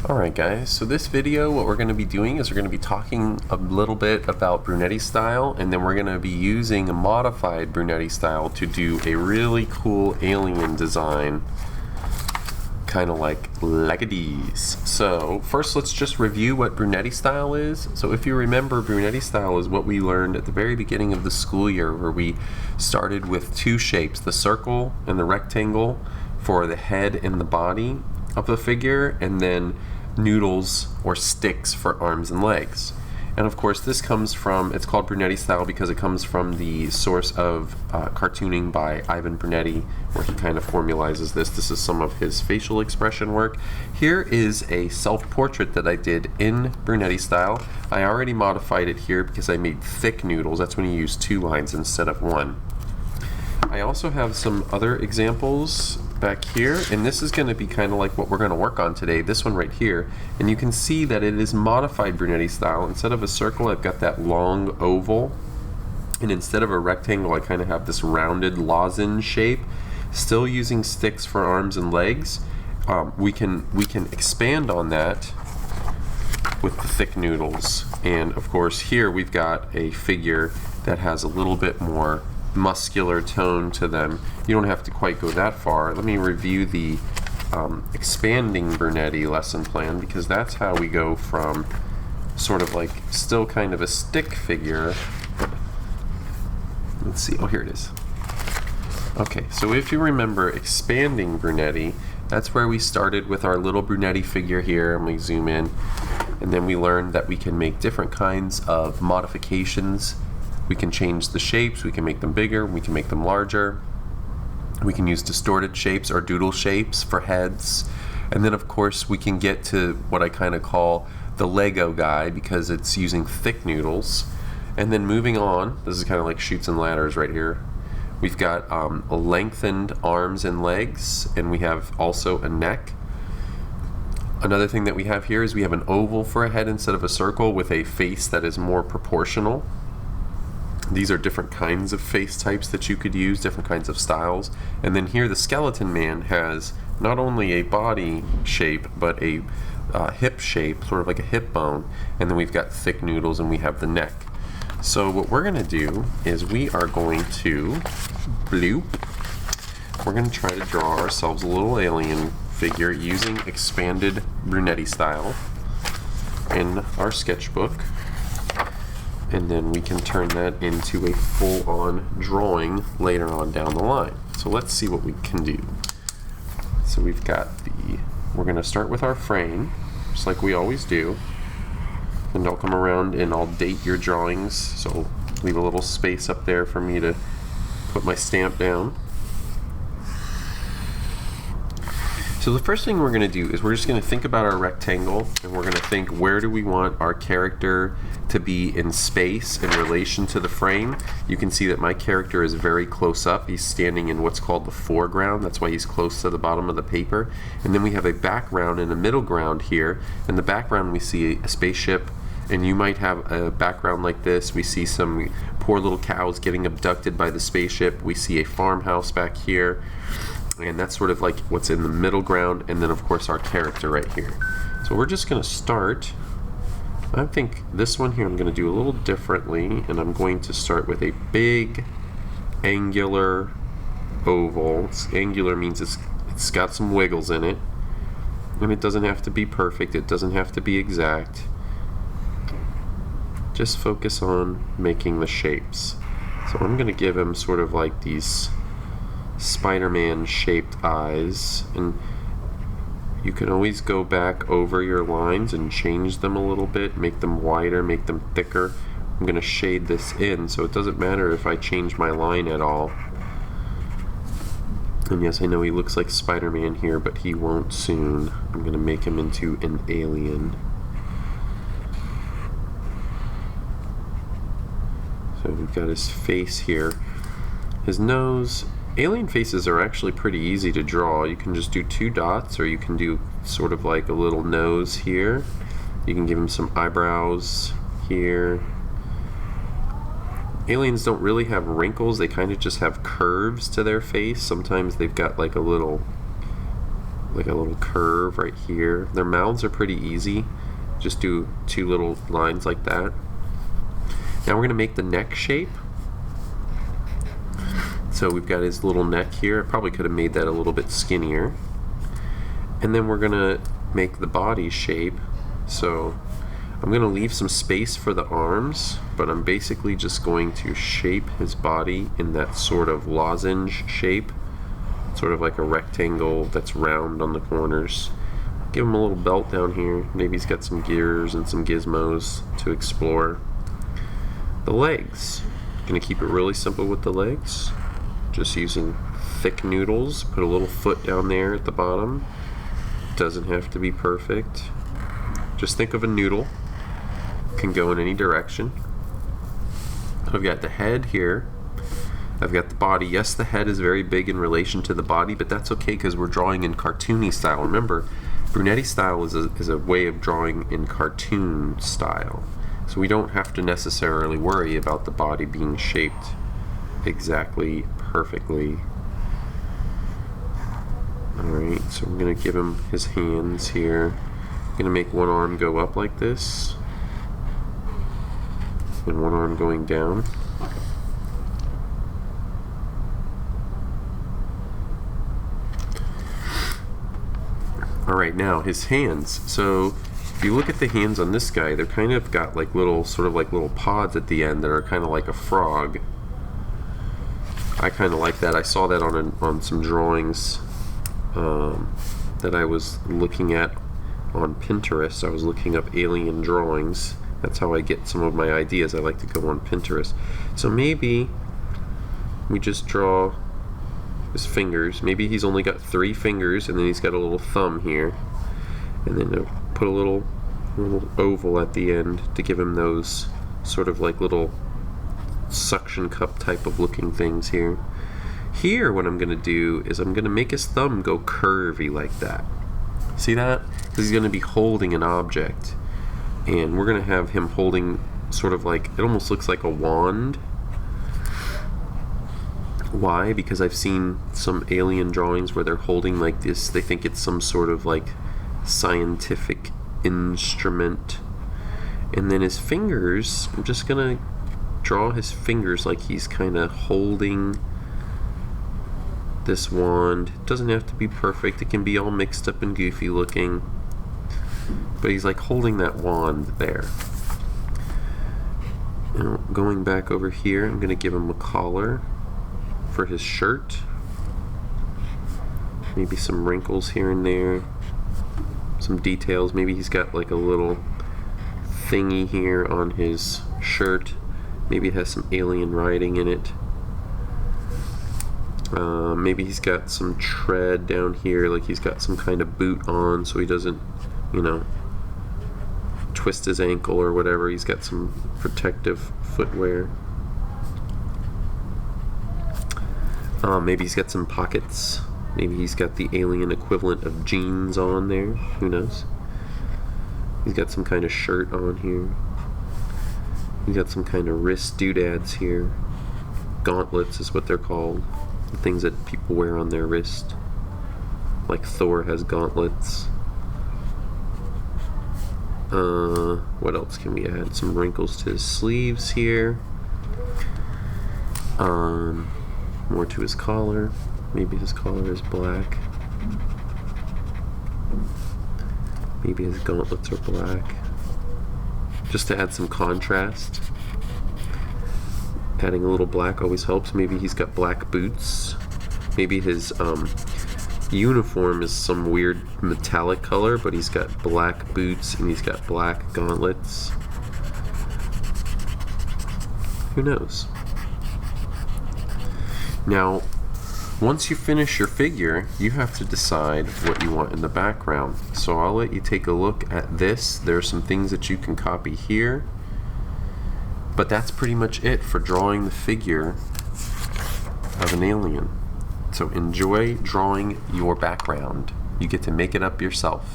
Alright guys, so this video what we're going to be doing is we're going to be talking a little bit about Brunetti style, and then we're going to be using a modified Brunetti style to do a really cool alien design, kind of like these. So first let's just review what Brunetti style is. So if you remember, Brunetti style is what we learned at the very beginning of the school year, where we started with two shapes, the circle and the rectangle for the head and the body of the figure, and then noodles or sticks for arms and legs. And of course this comes from, it's called Brunetti style because it comes from the source of cartooning by Ivan Brunetti, where he kind of formalizes this. This is some of his facial expression work. Here is a self-portrait that I did in Brunetti style. I already modified it here because I made thick noodles. That's when you use two lines instead of one. I also have some other examples back here, and this is going to be kind of like what we're going to work on today, this one right here. And you can see that it is modified Brunetti style. Instead of a circle, I've got that long oval, and instead of a rectangle, I kind of have this rounded lozenge shape. Still using sticks for arms and legs. We can expand on that with the thick noodles. And of course here we've got a figure that has a little bit more muscular tone to them. You don't have to quite go that far. Let me review the expanding Brunetti lesson plan, because that's how we go from sort of like still kind of a stick figure. Let's see, oh here it is. Okay, so if you remember expanding Brunetti, that's where we started with our little Brunetti figure here, and we zoom in, and then we learned that we can make different kinds of modifications. We can change the shapes, we can make them bigger, we can make them larger. We can use distorted shapes or doodle shapes for heads. And then of course we can get to what I kind of call the Lego guy, because it's using thick noodles. And then moving on, this is kind of like chutes and ladders right here. We've got lengthened arms and legs, and we have also a neck. Another thing that we have here is we have an oval for a head instead of a circle, with a face that is more proportional. These are different kinds of face types that you could use, different kinds of styles. And then here the skeleton man has not only a body shape, but a hip shape, sort of like a hip bone. And then we've got thick noodles, and we have the neck. So what we're going to do is we are going to we're going to try to draw ourselves a little alien figure using expanded Brunetti style in our sketchbook. And then we can turn that into a full-on drawing later on down the line. So let's see what we can do. So we've got we're going to start with our frame, just like we always do. And I'll come around and I'll date your drawings, so leave a little space up there for me to put my stamp down. So the first thing we're going to do is we're just going to think about our rectangle, and we're going to think, where do we want our character to be in space in relation to the frame. You can see that my character is very close up. He's standing in what's called the foreground. That's why he's close to the bottom of the paper. And then we have a background and a middle ground here. In the background we see a spaceship, and you might have a background like this. We see some poor little cows getting abducted by the spaceship. We see a farmhouse back here. And that's sort of like what's in the middle ground, and then of course our character right here. So we're just going to start. I think this one here I'm going to do a little differently, and I'm going to start with a big angular oval. Angular means it's got some wiggles in it, and it doesn't have to be perfect, it doesn't have to be exact. Just focus on making the shapes. So I'm going to give him sort of like these Spider-Man shaped eyes, and you can always go back over your lines and change them a little bit, make them wider, make them thicker. I'm going to shade this in, so it doesn't matter if I change my line at all. And yes, I know he looks like Spider-Man here, but he won't soon. I'm going to make him into an alien. So we've got his face here. His nose. Alien faces are actually pretty easy to draw. You can just do two dots, or you can do sort of like a little nose here. You can give him some eyebrows here. Aliens don't really have wrinkles, they kind of just have curves to their face. Sometimes they've got like a little like a little curve right here. Their mouths are pretty easy. Just do 2 little lines like that. Now we're going to make the neck shape. So we've got his little neck here. I probably could have made that a little bit skinnier. And then we're going to make the body shape. So I'm going to leave some space for the arms, but I'm basically just going to shape his body in that sort of lozenge shape, sort of like a rectangle that's round on the corners. Give him a little belt down here. Maybe he's got some gears and some gizmos to explore. The legs. Going to keep it really simple with the legs. Just using thick noodles. Put a little foot down there at the bottom. Doesn't have to be perfect. Just think of a noodle. Can go in any direction. I've got the head here. I've got the body. Yes, the head is very big in relation to the body, but that's okay because we're drawing in cartoony style. Remember, Brunetti style is a way of drawing in cartoon style. So we don't have to necessarily worry about the body being shaped exactly perfectly. Alright, so I'm going to give him his hands here. I'm going to make one arm go up like this, and one arm going down. Alright, now his hands. So if you look at the hands on this guy, they're kind of got like little, sort of like little pods at the end that are kind of like a frog. I kind of like that. I saw that on some drawings that I was looking at on Pinterest. I was looking up alien drawings. That's how I get some of my ideas. I like to go on Pinterest. So maybe we just draw his fingers. Maybe he's only got 3 fingers, and then he's got a little thumb here, and then put a little oval at the end to give him those sort of like little suction cup type of looking things here. Here, what I'm going to do is I'm going to make his thumb go curvy like that. See that? Because he's going to be holding an object, and we're going to have him holding sort of like, it almost looks like a wand. Why? Because I've seen some alien drawings where they're holding like this. They think it's some sort of like scientific instrument. And then his fingers, I'm just going to draw his fingers like he's kind of holding this wand. It doesn't have to be perfect. It can be all mixed up and goofy looking. But he's like holding that wand there. Now, going back over here, I'm going to give him a collar for his shirt. Maybe some wrinkles here and there. Some details. Maybe he's got like a little thingy here on his shirt. Maybe it has some alien writing in it. Maybe he's got some tread down here, like he's got some kind of boot on so he doesn't, you know, twist his ankle or whatever. He's got some protective footwear. Maybe he's got some pockets. Maybe he's got the alien equivalent of jeans on there. Who knows? He's got some kind of shirt on here. He's got some kind of wrist doodads here. Gauntlets is what they're called. The things that people wear on their wrist. Like Thor has gauntlets. What else can we add? Some wrinkles to his sleeves here. More to his collar. Maybe his collar is black. Maybe his gauntlets are black. Just to add some contrast. Adding a little black always helps. Maybe he's got black boots. Maybe his uniform is some weird metallic color, but he's got black boots and he's got black gauntlets. Who knows? Now, once you finish your figure, you have to decide what you want in the background. So I'll let you take a look at this. There are some things that you can copy here. But that's pretty much it for drawing the figure of an alien. So enjoy drawing your background. You get to make it up yourself.